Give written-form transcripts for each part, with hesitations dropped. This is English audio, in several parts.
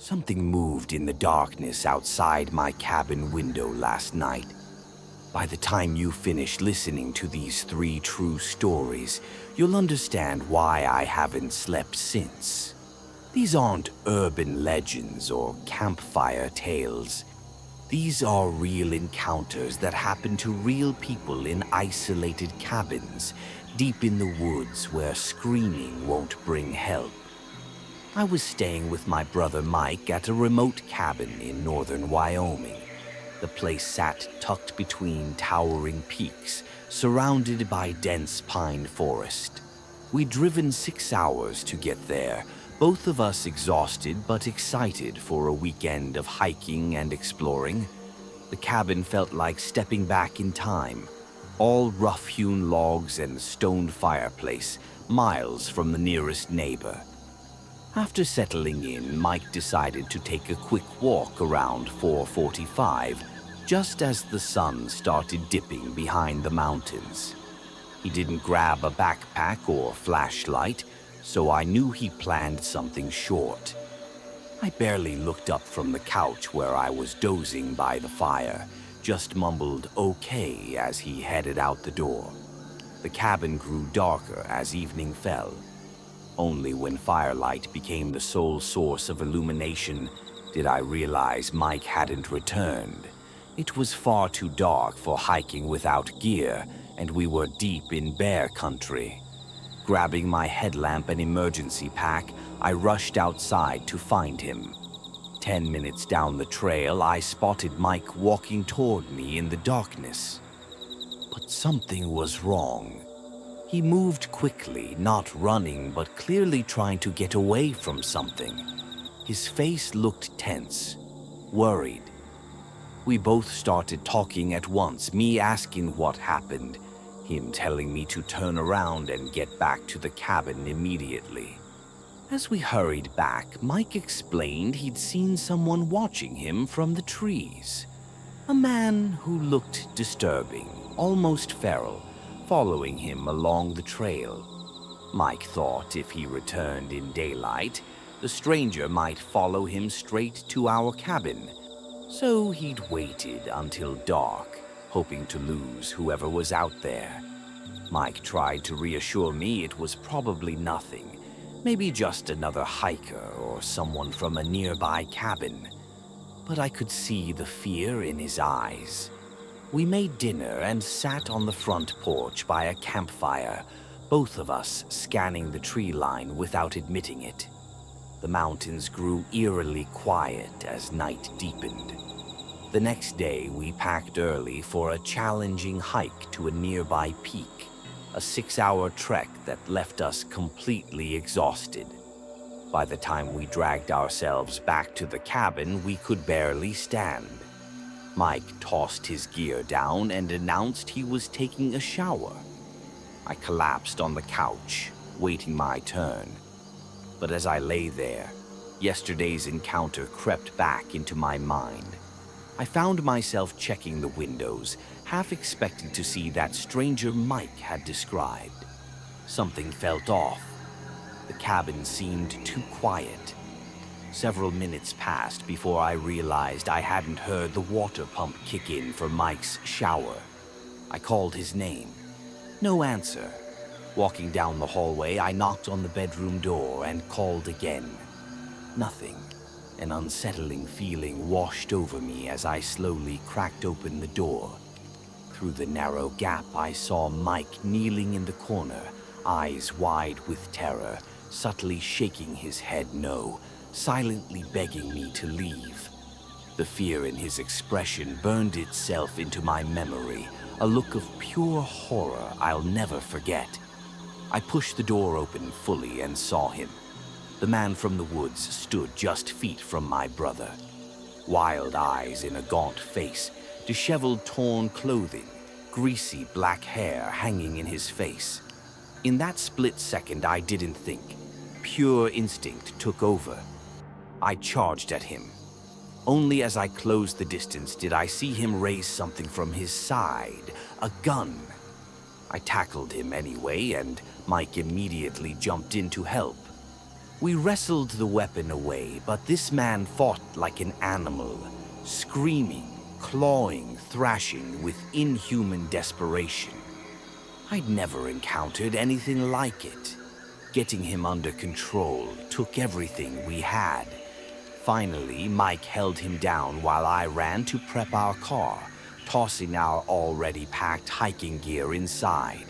Something moved in the darkness outside my cabin window last night. By the time you finish listening to these 3 true stories, you'll understand why I haven't slept since. These aren't urban legends or campfire tales. These are real encounters that happen to real people in isolated cabins, deep in the woods where screaming won't bring help. I was staying with my brother Mike at a remote cabin in northern Wyoming. The place sat tucked between towering peaks, surrounded by dense pine forest. We'd driven 6 hours to get there, both of us exhausted but excited for a weekend of hiking and exploring. The cabin felt like stepping back in time, all rough-hewn logs and stone fireplace, miles from the nearest neighbor. After settling in, Mike decided to take a quick walk around 4:45, just as the sun started dipping behind the mountains. He didn't grab a backpack or flashlight, so I knew he planned something short. I barely looked up from the couch where I was dozing by the fire, just mumbled okay as he headed out the door. The cabin grew darker as evening fell. Only when firelight became the sole source of illumination did I realize Mike hadn't returned. It was far too dark for hiking without gear, and we were deep in bear country. Grabbing my headlamp and emergency pack, I rushed outside to find him. 10 minutes down the trail, I spotted Mike walking toward me in the darkness. But something was wrong. He moved quickly, not running, but clearly trying to get away from something. His face looked tense, worried. We both started talking at once, me asking what happened, him telling me to turn around and get back to the cabin immediately. As we hurried back, Mike explained he'd seen someone watching him from the trees. A man who looked disturbing, almost feral, following him along the trail. Mike thought if he returned in daylight, the stranger might follow him straight to our cabin. So he'd waited until dark, hoping to lose whoever was out there. Mike tried to reassure me it was probably nothing, maybe just another hiker or someone from a nearby cabin. But I could see the fear in his eyes. We made dinner and sat on the front porch by a campfire, both of us scanning the tree line without admitting it. The mountains grew eerily quiet as night deepened. The next day, we packed early for a challenging hike to a nearby peak, a 6-hour trek that left us completely exhausted. By the time we dragged ourselves back to the cabin, we could barely stand. Mike tossed his gear down and announced he was taking a shower. I collapsed on the couch, waiting my turn. But as I lay there, yesterday's encounter crept back into my mind. I found myself checking the windows, half expecting to see that stranger Mike had described. Something felt off. The cabin seemed too quiet. Several minutes passed before I realized I hadn't heard the water pump kick in for Mike's shower. I called his name. No answer. Walking down the hallway, I knocked on the bedroom door and called again. Nothing. An unsettling feeling washed over me as I slowly cracked open the door. Through the narrow gap, I saw Mike kneeling in the corner, eyes wide with terror, subtly shaking his head no, silently begging me to leave. The fear in his expression burned itself into my memory, a look of pure horror I'll never forget. I pushed the door open fully and saw him. The man from the woods stood just feet from my brother. Wild eyes in a gaunt face, disheveled torn clothing, greasy black hair hanging in his face. In that split second, I didn't think. Pure instinct took over. I charged at him. Only as I closed the distance did I see him raise something from his side, a gun. I tackled him anyway, and Mike immediately jumped in to help. We wrestled the weapon away, but this man fought like an animal, screaming, clawing, thrashing with inhuman desperation. I'd never encountered anything like it. Getting him under control took everything we had. Finally, Mike held him down while I ran to prep our car, tossing our already packed hiking gear inside.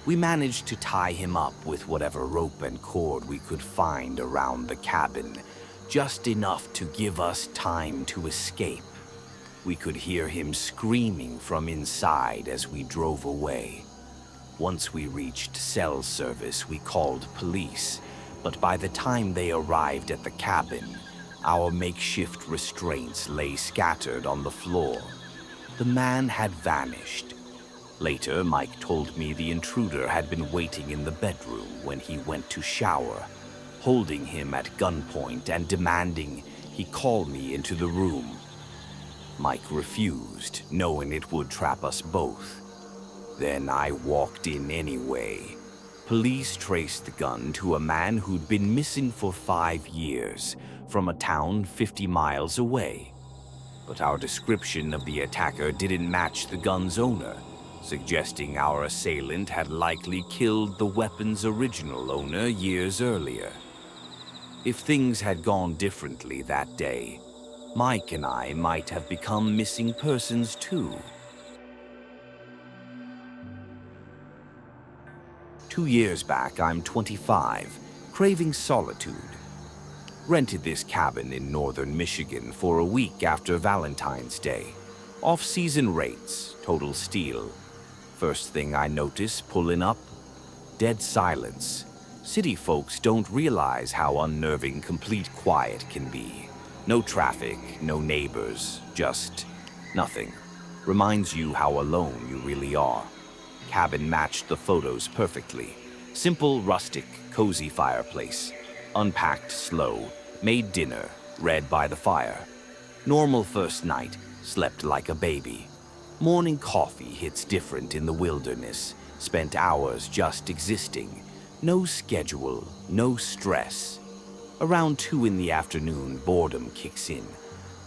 We managed to tie him up with whatever rope and cord we could find around the cabin, just enough to give us time to escape. We could hear him screaming from inside as we drove away. Once we reached cell service, we called police, but by the time they arrived at the cabin, our makeshift restraints lay scattered on the floor. The man had vanished. Later, Mike told me the intruder had been waiting in the bedroom when he went to shower, holding him at gunpoint and demanding he call me into the room. Mike refused, knowing it would trap us both. Then I walked in anyway. Police traced the gun to a man who'd been missing for 5 years, from a town 50 miles away. But our description of the attacker didn't match the gun's owner, suggesting our assailant had likely killed the weapon's original owner years earlier. If things had gone differently that day, Mike and I might have become missing persons too. 2 years back, I'm 25, craving solitude. Rented this cabin in northern Michigan for a week after Valentine's Day. Off-season rates, total steal. First thing I notice pulling up, dead silence. City folks don't realize how unnerving complete quiet can be. No traffic, no neighbors, just nothing. Reminds you how alone you really are. Cabin matched the photos perfectly. Simple, rustic, cozy fireplace. Unpacked slow, made dinner, read by the fire. Normal first night, slept like a baby. Morning coffee hits different in the wilderness, spent hours just existing. No schedule, no stress. Around 2 in the afternoon, boredom kicks in.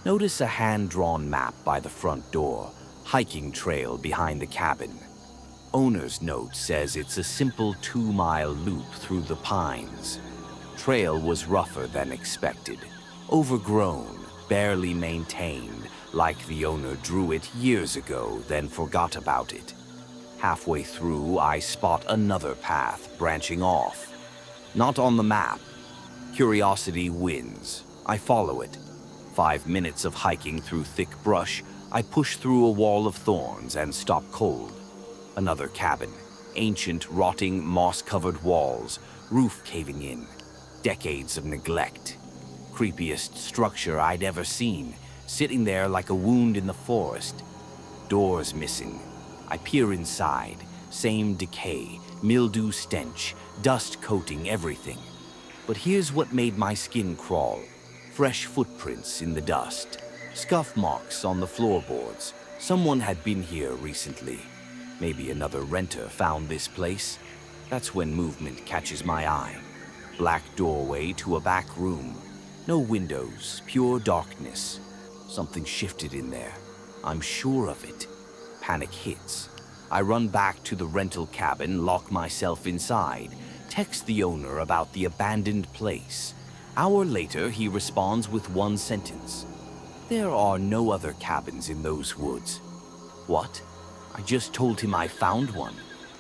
Notice a hand-drawn map by the front door, hiking trail behind the cabin. Owner's note says it's a simple 2-mile loop through the pines. Trail was rougher than expected, overgrown, barely maintained, like the owner drew it years ago, then forgot about it. Halfway through, I spot another path branching off. Not on the map. Curiosity wins. I follow it. 5 minutes of hiking through thick brush, I push through a wall of thorns and stop cold. Another cabin. Ancient, rotting, moss-covered walls, roof caving in. Decades of neglect. Creepiest structure I'd ever seen, sitting there like a wound in the forest. Doors missing. I peer inside. Same decay, mildew stench, dust coating everything. But here's what made my skin crawl. Fresh footprints in the dust. Scuff marks on the floorboards. Someone had been here recently. Maybe another renter found this place. That's when movement catches my eye. Black doorway to a back room. No windows, pure darkness. Something shifted in there. I'm sure of it. Panic hits. I run back to the rental cabin, lock myself inside, text the owner about the abandoned place. Hour later, he responds with one sentence. There are no other cabins in those woods. What? I just told him I found one.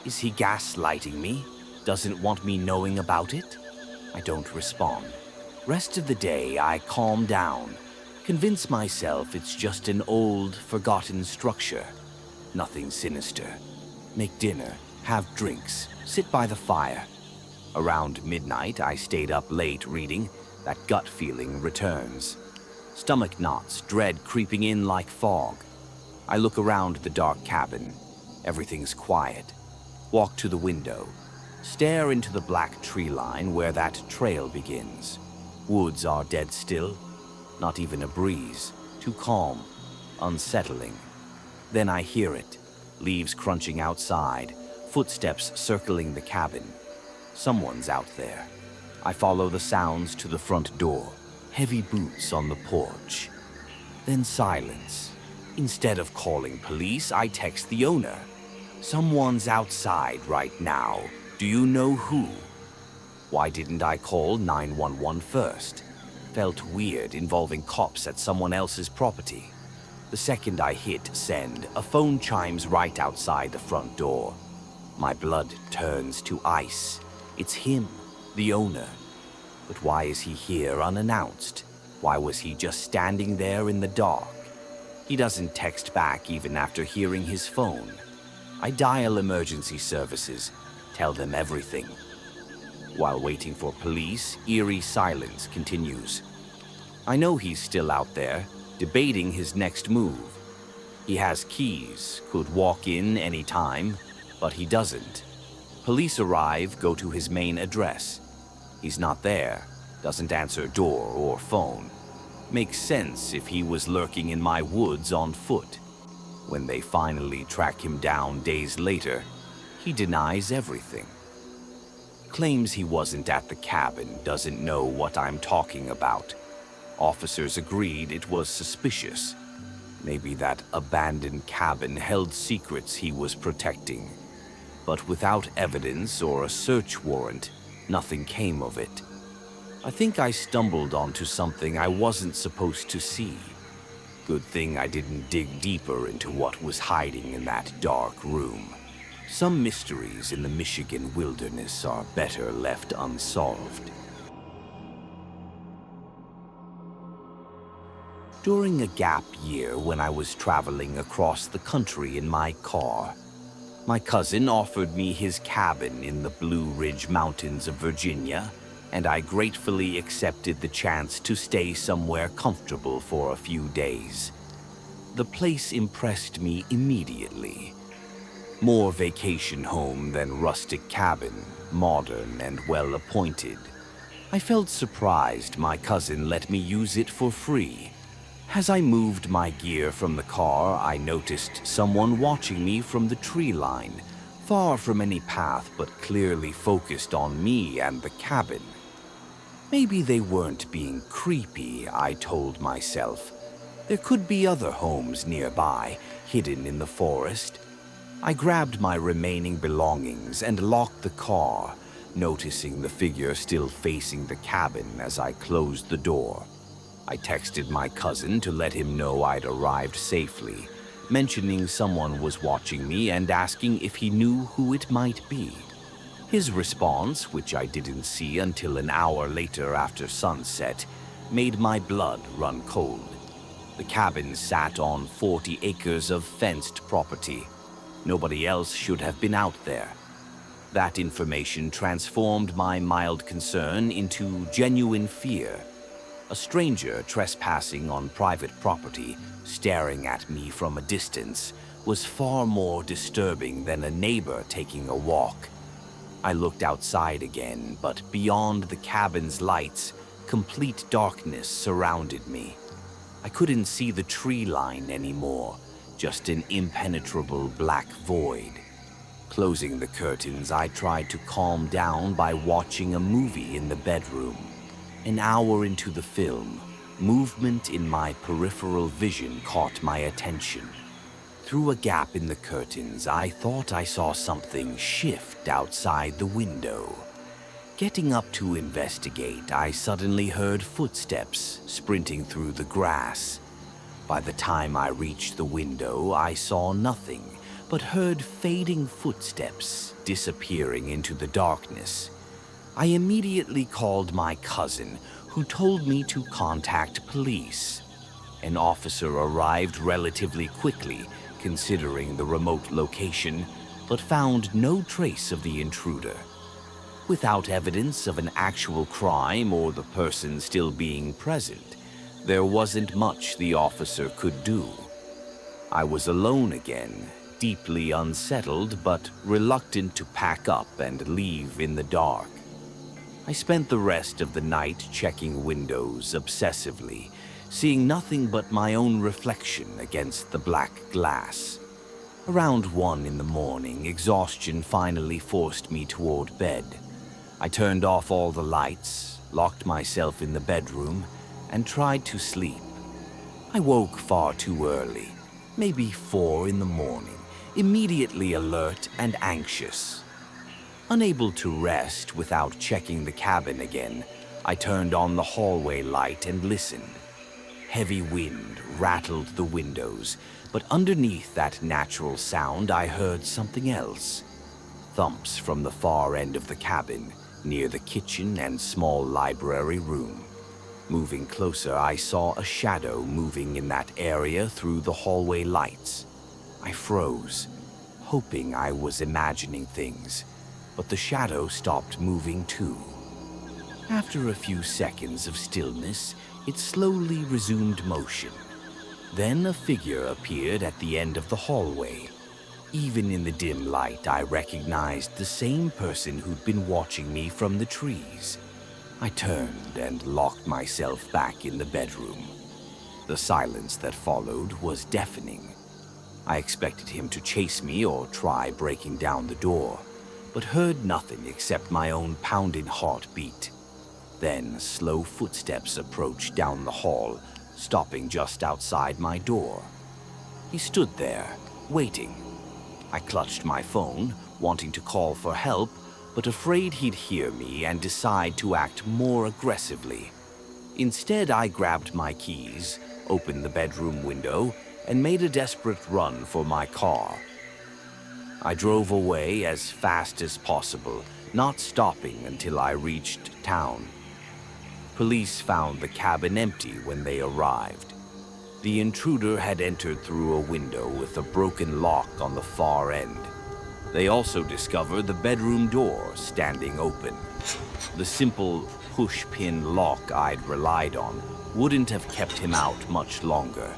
Is he gaslighting me? Doesn't want me knowing about it? I don't respond. Rest of the day, I calm down. Convince myself it's just an old, forgotten structure. Nothing sinister. Make dinner, have drinks, sit by the fire. Around midnight, I stayed up late reading. That gut feeling returns. Stomach knots, dread creeping in like fog. I look around the dark cabin. Everything's quiet. Walk to the window. Stare into the black tree line where that trail begins. Woods are dead still. Not even a breeze. Too calm. Unsettling. Then I hear it. Leaves crunching outside. Footsteps circling the cabin. Someone's out there. I follow the sounds to the front door, heavy boots on the porch. Then silence. Instead of calling police, I text the owner. Someone's outside right now. Do you know who? Why didn't I call 911 first? Felt weird involving cops at someone else's property. The second I hit send, a phone chimes right outside the front door. My blood turns to ice. It's him, the owner. But why is he here unannounced? Why was he just standing there in the dark? He doesn't text back even after hearing his phone. I dial emergency services, tell them everything. While waiting for police, eerie silence continues. I know he's still out there, debating his next move. He has keys, could walk in any time, but he doesn't. Police arrive, go to his main address. He's not there, doesn't answer door or phone. Makes sense if he was lurking in my woods on foot. When they finally track him down days later, he denies everything. Claims he wasn't at the cabin, doesn't know what I'm talking about. Officers agreed it was suspicious. Maybe that abandoned cabin held secrets he was protecting. But without evidence or a search warrant, nothing came of it. I think I stumbled onto something I wasn't supposed to see. Good thing I didn't dig deeper into what was hiding in that dark room. Some mysteries in the Michigan wilderness are better left unsolved. During a gap year when I was traveling across the country in my car, my cousin offered me his cabin in the Blue Ridge Mountains of Virginia, and I gratefully accepted the chance to stay somewhere comfortable for a few days. The place impressed me immediately. More vacation home than rustic cabin, modern and well-appointed. I felt surprised my cousin let me use it for free. As I moved my gear from the car, I noticed someone watching me from the tree line, far from any path but clearly focused on me and the cabin. Maybe they weren't being creepy, I told myself. There could be other homes nearby, hidden in the forest. I grabbed my remaining belongings and locked the car, noticing the figure still facing the cabin as I closed the door. I texted my cousin to let him know I'd arrived safely, mentioning someone was watching me and asking if he knew who it might be. His response, which I didn't see until an hour later after sunset, made my blood run cold. The cabin sat on 40 acres of fenced property. Nobody else should have been out there. That information transformed my mild concern into genuine fear. A stranger trespassing on private property, staring at me from a distance, was far more disturbing than a neighbor taking a walk. I looked outside again, but beyond the cabin's lights, complete darkness surrounded me. I couldn't see the tree line anymore, just an impenetrable black void. Closing the curtains, I tried to calm down by watching a movie in the bedroom. An hour into the film, movement in my peripheral vision caught my attention. Through a gap in the curtains, I thought I saw something shift outside the window. Getting up to investigate, I suddenly heard footsteps sprinting through the grass. By the time I reached the window, I saw nothing, but heard fading footsteps disappearing into the darkness. I immediately called my cousin, who told me to contact police. An officer arrived relatively quickly, considering the remote location, but found no trace of the intruder. Without evidence of an actual crime or the person still being present, there wasn't much the officer could do. I was alone again, deeply unsettled but reluctant to pack up and leave in the dark. I spent the rest of the night checking windows obsessively, seeing nothing but my own reflection against the black glass. Around 1 in the morning, exhaustion finally forced me toward bed. I turned off all the lights, locked myself in the bedroom, and tried to sleep. I woke far too early, maybe 4 in the morning, immediately alert and anxious. Unable to rest without checking the cabin again, I turned on the hallway light and listened. Heavy wind rattled the windows, but underneath that natural sound I heard something else. Thumps from the far end of the cabin, near the kitchen and small library room. Moving closer, I saw a shadow moving in that area through the hallway lights. I froze, hoping I was imagining things, but the shadow stopped moving too. After a few seconds of stillness, it slowly resumed motion. Then a figure appeared at the end of the hallway. Even in the dim light, I recognized the same person who'd been watching me from the trees. I turned and locked myself back in the bedroom. The silence that followed was deafening. I expected him to chase me or try breaking down the door, but heard nothing except my own pounding heartbeat. Then slow footsteps approached down the hall, stopping just outside my door. He stood there, waiting. I clutched my phone, wanting to call for help, but afraid he'd hear me and decide to act more aggressively. Instead, I grabbed my keys, opened the bedroom window, and made a desperate run for my car. I drove away as fast as possible, not stopping until I reached town. Police found the cabin empty when they arrived. The intruder had entered through a window with a broken lock on the far end. They also discovered the bedroom door standing open. The simple push-pin lock I'd relied on wouldn't have kept him out much longer.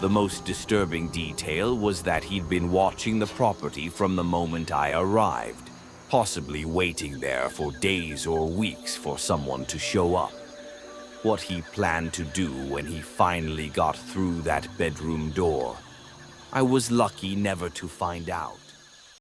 The most disturbing detail was that he'd been watching the property from the moment I arrived, possibly waiting there for days or weeks for someone to show up. What he planned to do when he finally got through that bedroom door, I was lucky never to find out.